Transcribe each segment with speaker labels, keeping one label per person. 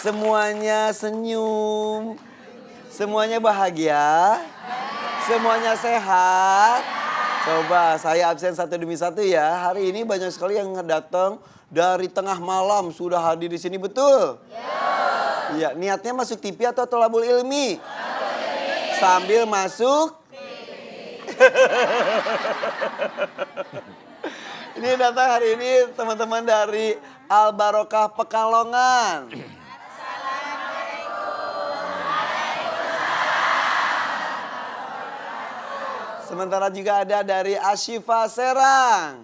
Speaker 1: Semuanya senyum. Semuanya bahagia. Semuanya sehat. Coba saya absen satu demi satu ya. Hari ini banyak sekali yang datang dari tengah malam sudah hadir di sini, betul? Iya, niatnya masuk TV atau tolabul ilmi? Sambil masuk Ini datang hari ini teman-teman dari Al Barokah Pekalongan. Sementara juga ada dari Asyifa Serang.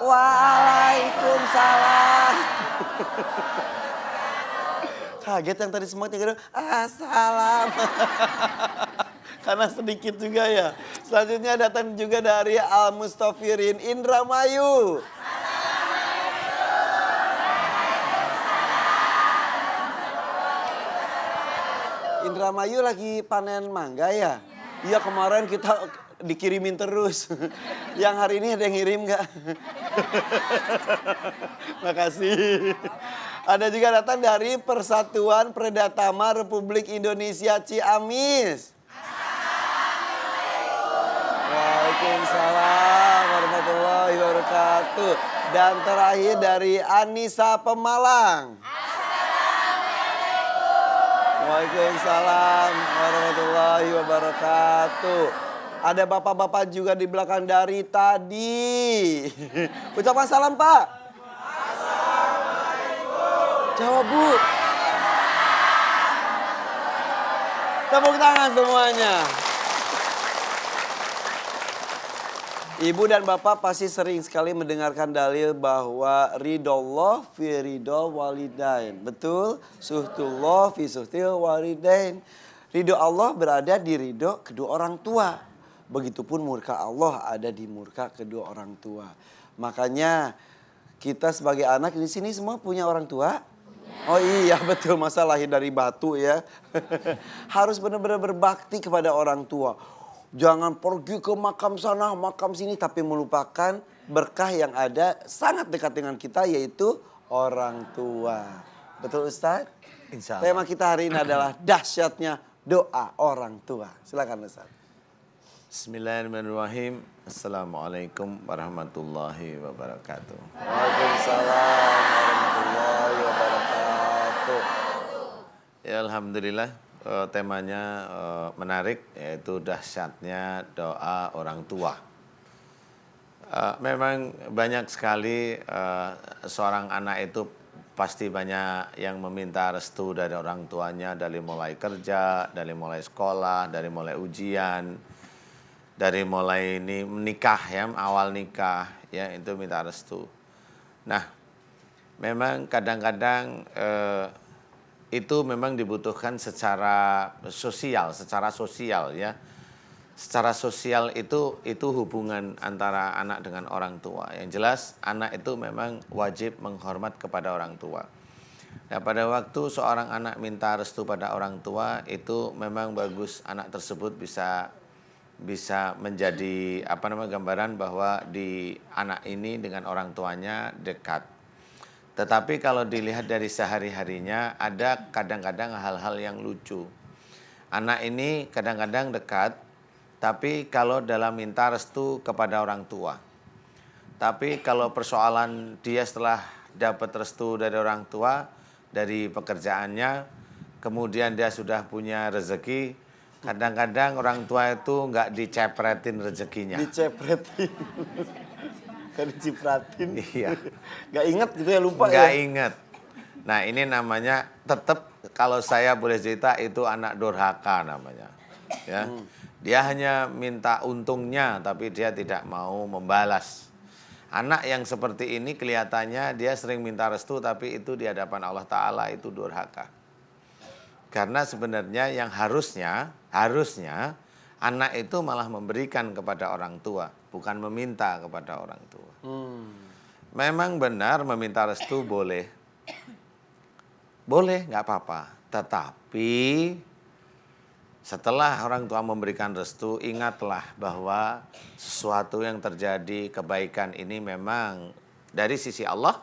Speaker 1: Waalaikumsalam. Kaget yang tadi semua tiga assalam. Karena sedikit juga ya. Selanjutnya datang juga dari Al Mustafirin Indramayu. Indramayu lagi panen mangga ya? Iya, kemarin kita dikirimin terus. Yang hari ini ada yang ngirim nggak? Makasih. Ada juga datang dari Persatuan Predatama Republik Indonesia Ciamis. Waalaikumsalam warahmatullahi wabarakatuh. Dan terakhir dari Anissa Pemalang. Waalaikumsalam warahmatullahi wabarakatuh. Ada bapak-bapak juga di belakang dari tadi. Ucapan salam, Pak. Assalamualaikum. Jawab, Bu. Tepuk tangan semuanya. Ibu dan Bapak pasti sering sekali mendengarkan dalil bahwa ridhollah fi ridho walidain. Betul? Suhtullah fi suhtil walidain. Ridho Allah berada di ridho kedua orang tua. Begitupun murka Allah ada di murka kedua orang tua. Makanya kita sebagai anak di sini semua punya orang tua? Oh iya, betul, masa lahir dari batu ya. Harus benar-benar berbakti kepada orang tua. Jangan pergi ke makam sana, makam sini, tapi melupakan berkah yang ada sangat dekat dengan kita, yaitu orang tua. Betul, Ustaz?
Speaker 2: Insya Allah.
Speaker 1: Tema kita hari ini adalah dahsyatnya doa orang tua. Silakan, Ustaz.
Speaker 2: Bismillahirrahmanirrahim. Assalamualaikum warahmatullahi wabarakatuh.
Speaker 1: Waalaikumsalam warahmatullahi wabarakatuh.
Speaker 2: Ya, alhamdulillah. Temanya menarik, yaitu dahsyatnya doa orang tua. Memang banyak sekali seorang anak itu pasti banyak yang meminta restu dari orang tuanya, dari mulai kerja, dari mulai sekolah, dari mulai ujian, dari mulai ini menikah ya, awal nikah ya, itu minta restu. Nah, memang kadang-kadang itu memang dibutuhkan secara sosial ya. Secara sosial itu hubungan antara anak dengan orang tua. Yang jelas anak itu memang wajib menghormat kepada orang tua. Nah, pada waktu seorang anak minta restu pada orang tua, itu memang bagus anak tersebut bisa menjadi gambaran bahwa di anak ini dengan orang tuanya dekat. Tetapi kalau dilihat dari sehari-harinya, ada kadang-kadang hal-hal yang lucu. Anak ini kadang-kadang dekat, tapi kalau dalam minta restu kepada orang tua. Tapi kalau persoalan dia setelah dapat restu dari orang tua, dari pekerjaannya, kemudian dia sudah punya rezeki, kadang-kadang orang tua itu nggak dicepretin rezekinya.
Speaker 1: Dicepretin. Kan dicipratin.
Speaker 2: Iya.
Speaker 1: Gak inget gitu ya, lupa
Speaker 2: Nggak
Speaker 1: ya.
Speaker 2: inget. Nah, ini namanya tetap, kalau saya boleh cerita, itu anak durhaka namanya. Ya. Dia hanya minta untungnya, tapi dia tidak mau membalas. Anak yang seperti ini kelihatannya dia sering minta restu, tapi itu di hadapan Allah Ta'ala itu durhaka. Karena sebenarnya yang harusnya anak itu malah memberikan kepada orang tua, bukan meminta kepada orang tua. Memang benar meminta restu boleh, nggak apa-apa. Tetapi setelah orang tua memberikan restu, ingatlah bahwa sesuatu yang terjadi, kebaikan ini memang dari sisi Allah,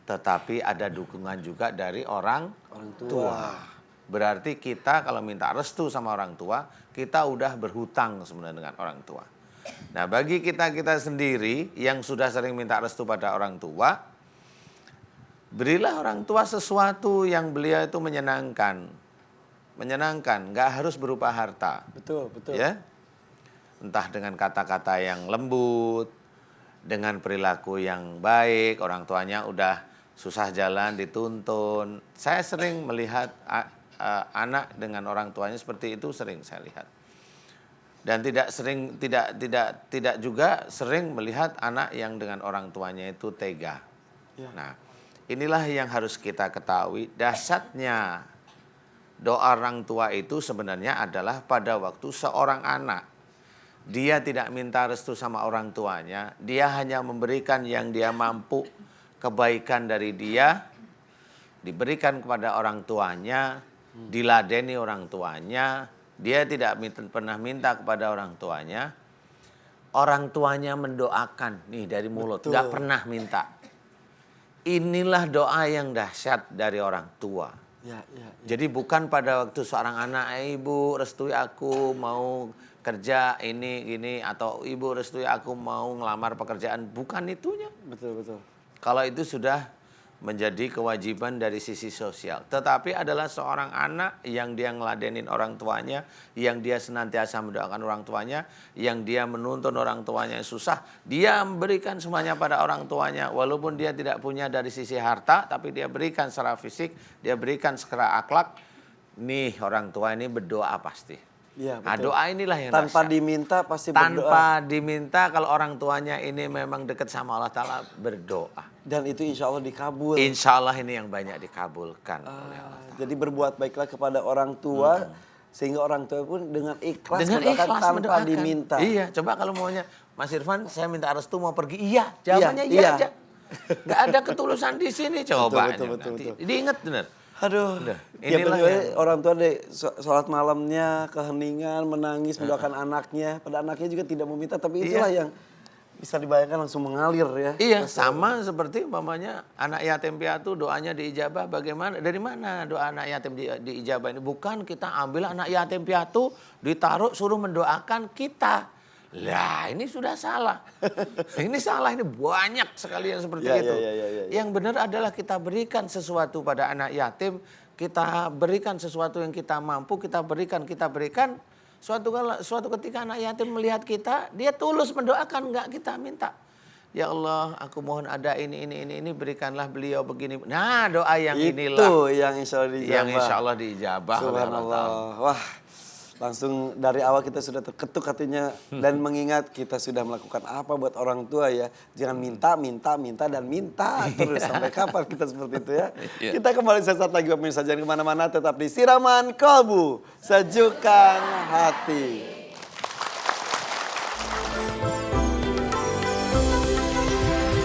Speaker 2: tetapi ada dukungan juga dari orang
Speaker 1: Orang tua.
Speaker 2: tua. Berarti kita kalau minta restu sama orang tua, kita udah berhutang sebenarnya dengan orang tua. Nah, bagi kita-kita sendiri yang sudah sering minta restu pada orang tua, berilah orang tua sesuatu yang beliau itu menyenangkan. Menyenangkan, nggak harus berupa harta.
Speaker 1: Betul, betul.
Speaker 2: Ya, entah dengan kata-kata yang lembut, dengan perilaku yang baik, orang tuanya udah susah jalan dituntun. Saya sering melihat anak dengan orang tuanya seperti itu, sering saya lihat. Dan tidak juga sering melihat anak yang dengan orang tuanya itu tega.
Speaker 1: Ya.
Speaker 2: Nah, inilah yang harus kita ketahui, dahsyatnya doa orang tua itu sebenarnya adalah pada waktu seorang anak dia tidak minta restu sama orang tuanya, dia hanya memberikan yang dia mampu, kebaikan dari dia diberikan kepada orang tuanya, diladeni orang tuanya, dia tidak pernah minta kepada orang tuanya mendoakan nih dari mulut,
Speaker 1: Betul.
Speaker 2: nggak pernah minta. Inilah doa yang dahsyat dari orang tua.
Speaker 1: Ya.
Speaker 2: Jadi bukan pada waktu seorang anak, ibu restui aku mau kerja ini gini, atau ibu restui aku mau ngelamar pekerjaan, bukan itunya.
Speaker 1: Betul.
Speaker 2: Kalau itu sudah menjadi kewajiban dari sisi sosial. Tetapi adalah seorang anak yang dia ngeladenin orang tuanya, yang dia senantiasa mendoakan orang tuanya, yang dia menuntun orang tuanya yang susah, dia memberikan semuanya pada orang tuanya, walaupun dia tidak punya dari sisi harta, tapi dia berikan secara fisik, dia berikan secara akhlak. Nih orang tua ini berdoa pasti.
Speaker 1: Iya,
Speaker 2: Nah,
Speaker 1: betul.
Speaker 2: doa inilah yang
Speaker 1: Tanpa
Speaker 2: dahsyat.
Speaker 1: diminta pasti berdoa.
Speaker 2: Tanpa diminta, kalau orang tuanya ini memang dekat sama Allah Ta'ala, berdoa.
Speaker 1: Dan itu insya Allah dikabul.
Speaker 2: Insya Allah ini yang banyak dikabulkan oleh Allah Ta'ala.
Speaker 1: Jadi berbuat baiklah kepada orang tua, sehingga orang tua pun dengan ikhlas
Speaker 2: Dengan
Speaker 1: mendoakan
Speaker 2: ikhlas
Speaker 1: tanpa
Speaker 2: mendoakan.
Speaker 1: diminta.
Speaker 2: Iya, coba kalau maunya Mas Irfan, saya minta restu mau pergi. Iya, jawabannya iya aja. Gak ada ketulusan di sini, coba.
Speaker 1: Betul.
Speaker 2: Diingat bener.
Speaker 1: Aduh,
Speaker 2: Udah,
Speaker 1: ya
Speaker 2: inilah
Speaker 1: betul, orang tua deh sholat malamnya, keheningan, menangis, mendoakan anaknya. Pada anaknya juga tidak meminta, tapi itulah yang bisa dibayangkan langsung mengalir ya.
Speaker 2: Iya, sama seperti umpamanya anak yatim piatu doanya diijabah. Bagaimana? Dari mana doa anak yatim diijabah ini? Bukan kita ambil anak yatim piatu, ditaruh suruh mendoakan kita. Lah, ini sudah salah. Ini salah, ini banyak sekali yang seperti itu.
Speaker 1: Ya.
Speaker 2: Yang benar adalah kita berikan sesuatu pada anak yatim, kita berikan sesuatu yang kita mampu, kita berikan. Suatu ketika anak yatim melihat kita, dia tulus mendoakan, enggak kita minta. Ya Allah, aku mohon ada ini, berikanlah beliau begini. Nah, doa yang inilah.
Speaker 1: Itu yang insya Allah dijabah.
Speaker 2: Yang insya Allah diijabah oleh Allah Ta'ala.
Speaker 1: Subhanallah. Wah, langsung dari awal kita sudah terketuk hatinya dan mengingat kita sudah melakukan apa buat orang tua ya. Jangan minta terus. Sampai kapan kita seperti itu ya.
Speaker 2: Iya.
Speaker 1: Kita kembali sesaat lagi pemirsa, jangan kemana-mana, tetap di Siraman Kolbu, Sejukkan Hati.